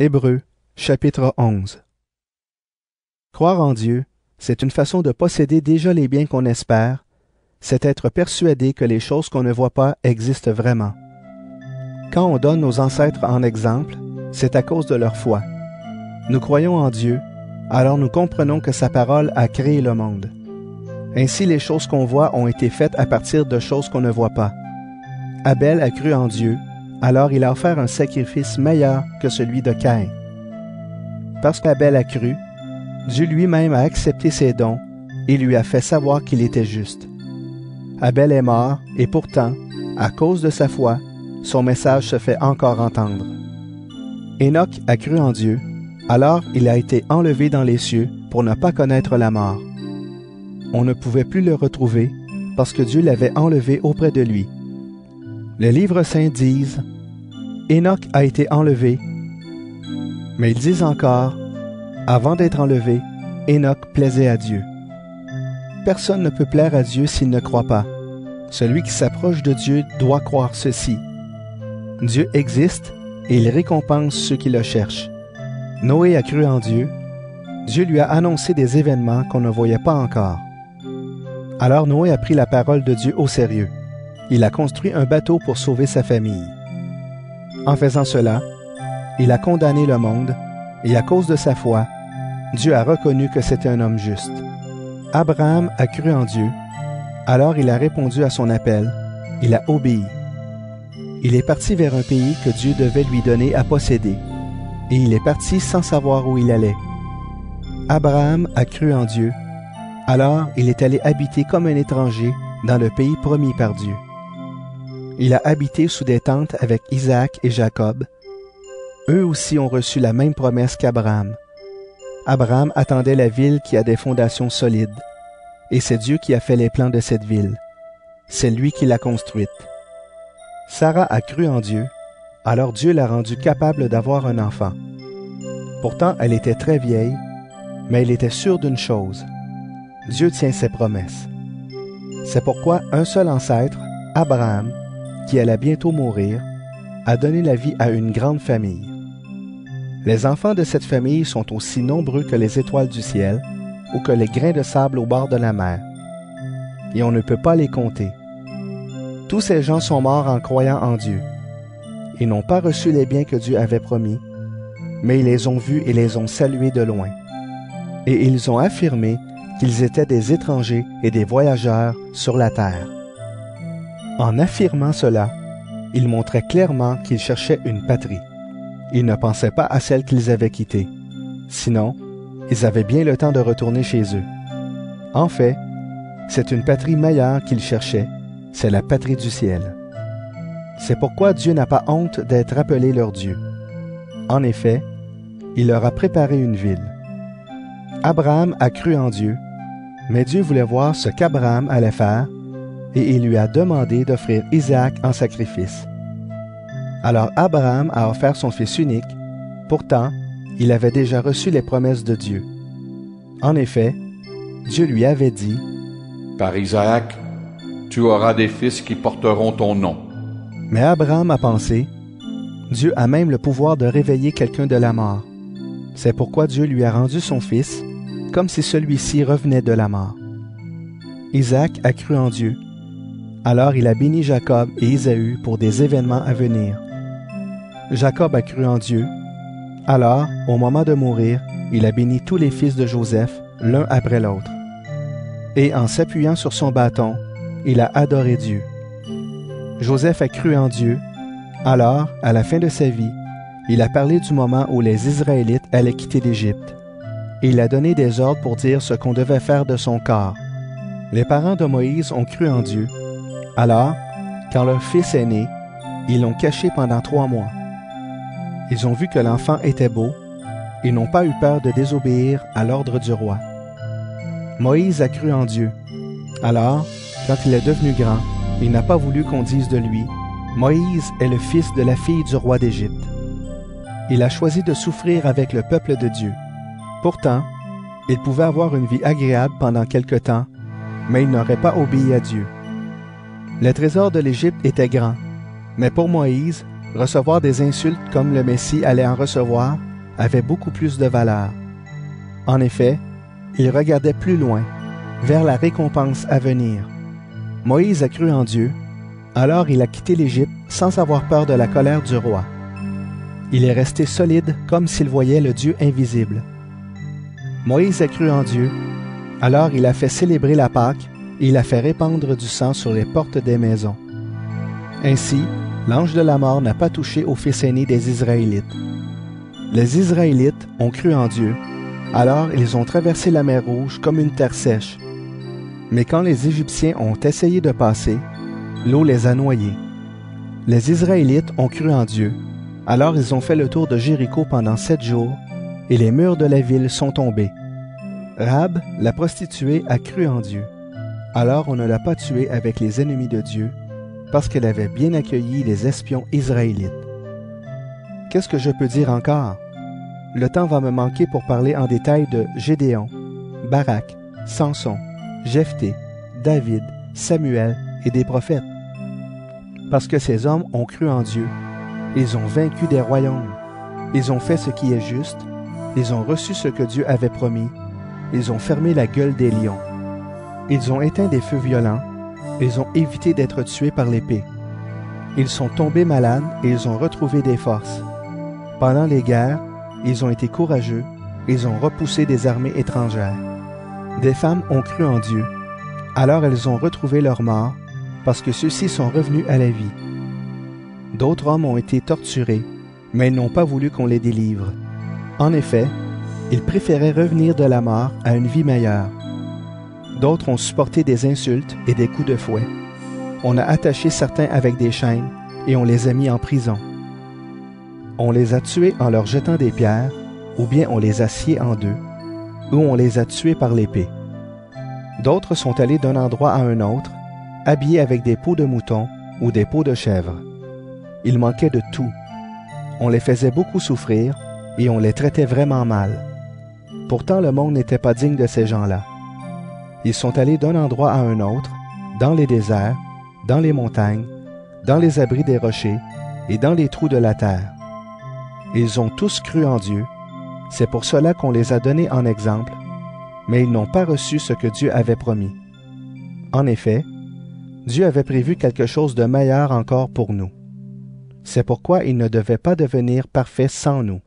Hébreux, chapitre 11. Croire en Dieu, c'est une façon de posséder déjà les biens qu'on espère, c'est être persuadé que les choses qu'on ne voit pas existent vraiment. Quand on donne nos ancêtres en exemple, c'est à cause de leur foi. Nous croyons en Dieu, alors nous comprenons que sa parole a créé le monde. Ainsi, les choses qu'on voit ont été faites à partir de choses qu'on ne voit pas. Abel a cru en Dieu, alors il a offert un sacrifice meilleur que celui de Caïn. Parce qu'Abel a cru, Dieu lui-même a accepté ses dons et lui a fait savoir qu'il était juste. Abel est mort et pourtant, à cause de sa foi, son message se fait encore entendre. Enoch a cru en Dieu, alors il a été enlevé dans les cieux pour ne pas connaître la mort. On ne pouvait plus le retrouver parce que Dieu l'avait enlevé auprès de lui. Les livres saints disent « Enoch a été enlevé », mais ils disent encore « Avant d'être enlevé, Enoch plaisait à Dieu ». Personne ne peut plaire à Dieu s'il ne croit pas. Celui qui s'approche de Dieu doit croire ceci. Dieu existe et il récompense ceux qui le cherchent. Noé a cru en Dieu. Dieu lui a annoncé des événements qu'on ne voyait pas encore. Alors Noé a pris la parole de Dieu au sérieux. Il a construit un bateau pour sauver sa famille. En faisant cela, il a condamné le monde, et à cause de sa foi, Dieu a reconnu que c'était un homme juste. Abraham a cru en Dieu, alors il a répondu à son appel, il a obéi. Il est parti vers un pays que Dieu devait lui donner à posséder, et il est parti sans savoir où il allait. Abraham a cru en Dieu, alors il est allé habiter comme un étranger dans le pays promis par Dieu. Il a habité sous des tentes avec Isaac et Jacob. Eux aussi ont reçu la même promesse qu'Abraham. Abraham attendait la ville qui a des fondations solides, et c'est Dieu qui a fait les plans de cette ville. C'est lui qui l'a construite. Sarah a cru en Dieu, alors Dieu l'a rendue capable d'avoir un enfant. Pourtant, elle était très vieille, mais elle était sûre d'une chose. Dieu tient ses promesses. C'est pourquoi un seul ancêtre, Abraham, qui allait bientôt mourir, a donné la vie à une grande famille. Les enfants de cette famille sont aussi nombreux que les étoiles du ciel ou que les grains de sable au bord de la mer. Et on ne peut pas les compter. Tous ces gens sont morts en croyant en Dieu. Ils n'ont pas reçu les biens que Dieu avait promis, mais ils les ont vus et les ont salués de loin. Et ils ont affirmé qu'ils étaient des étrangers et des voyageurs sur la terre. En affirmant cela, ils montraient clairement qu'ils cherchaient une patrie. Ils ne pensaient pas à celle qu'ils avaient quittée. Sinon, ils avaient bien le temps de retourner chez eux. En fait, c'est une patrie meilleure qu'ils cherchaient, c'est la patrie du ciel. C'est pourquoi Dieu n'a pas honte d'être appelé leur Dieu. En effet, il leur a préparé une ville. Abraham a cru en Dieu, mais Dieu voulait voir ce qu'Abraham allait faire, et il lui a demandé d'offrir Isaac en sacrifice. Alors Abraham a offert son fils unique, pourtant, il avait déjà reçu les promesses de Dieu. En effet, Dieu lui avait dit « Par Isaac, tu auras des fils qui porteront ton nom. » Mais Abraham a pensé « Dieu a même le pouvoir de réveiller quelqu'un de la mort. » C'est pourquoi Dieu lui a rendu son fils, comme si celui-ci revenait de la mort. Isaac a cru en Dieu. Alors il a béni Jacob et Ésaü pour des événements à venir. Jacob a cru en Dieu. Alors, au moment de mourir, il a béni tous les fils de Joseph, l'un après l'autre. Et en s'appuyant sur son bâton, il a adoré Dieu. Joseph a cru en Dieu. Alors, à la fin de sa vie, il a parlé du moment où les Israélites allaient quitter l'Égypte. Et il a donné des ordres pour dire ce qu'on devait faire de son corps. Les parents de Moïse ont cru en Dieu. Alors, quand leur fils est né, ils l'ont caché pendant 3 mois. Ils ont vu que l'enfant était beau, et n'ont pas eu peur de désobéir à l'ordre du roi. Moïse a cru en Dieu. Alors, quand il est devenu grand, il n'a pas voulu qu'on dise de lui « Moïse est le fils de la fille du roi d'Égypte ». Il a choisi de souffrir avec le peuple de Dieu. Pourtant, il pouvait avoir une vie agréable pendant quelque temps, mais il n'aurait pas obéi à Dieu. Le trésor de l'Égypte était grand, mais pour Moïse, recevoir des insultes comme le Messie allait en recevoir, avait beaucoup plus de valeur. En effet, il regardait plus loin, vers la récompense à venir. Moïse a cru en Dieu, alors il a quitté l'Égypte sans avoir peur de la colère du roi. Il est resté solide comme s'il voyait le Dieu invisible. Moïse a cru en Dieu, alors il a fait célébrer la Pâque et il a fait répandre du sang sur les portes des maisons. Ainsi, l'ange de la mort n'a pas touché au fils aîné des Israélites. Les Israélites ont cru en Dieu, alors ils ont traversé la mer Rouge comme une terre sèche. Mais quand les Égyptiens ont essayé de passer, l'eau les a noyés. Les Israélites ont cru en Dieu, alors ils ont fait le tour de Jéricho pendant 7 jours, et les murs de la ville sont tombés. Rahab, la prostituée, a cru en Dieu. Alors on ne l'a pas tuée avec les ennemis de Dieu, parce qu'elle avait bien accueilli les espions israélites. Qu'est-ce que je peux dire encore? Le temps va me manquer pour parler en détail de Gédéon, Barak, Samson, Jephthé, David, Samuel et des prophètes. Parce que ces hommes ont cru en Dieu, ils ont vaincu des royaumes, ils ont fait ce qui est juste, ils ont reçu ce que Dieu avait promis, ils ont fermé la gueule des lions. Ils ont éteint des feux violents, ils ont évité d'être tués par l'épée. Ils sont tombés malades et ils ont retrouvé des forces. Pendant les guerres, ils ont été courageux, ils ont repoussé des armées étrangères. Des femmes ont cru en Dieu, alors elles ont retrouvé leur mort, parce que ceux-ci sont revenus à la vie. D'autres hommes ont été torturés, mais ils n'ont pas voulu qu'on les délivre. En effet, ils préféraient revenir de la mort à une vie meilleure. D'autres ont supporté des insultes et des coups de fouet. On a attaché certains avec des chaînes et on les a mis en prison. On les a tués en leur jetant des pierres, ou bien on les a sciés en deux, ou on les a tués par l'épée. D'autres sont allés d'un endroit à un autre, habillés avec des peaux de mouton ou des peaux de chèvre. Il manquait de tout. On les faisait beaucoup souffrir et on les traitait vraiment mal. Pourtant, le monde n'était pas digne de ces gens-là. Ils sont allés d'un endroit à un autre, dans les déserts, dans les montagnes, dans les abris des rochers et dans les trous de la terre. Ils ont tous cru en Dieu. C'est pour cela qu'on les a donnés en exemple, mais ils n'ont pas reçu ce que Dieu avait promis. En effet, Dieu avait prévu quelque chose de meilleur encore pour nous. C'est pourquoi il ne devait pas devenir parfait sans nous.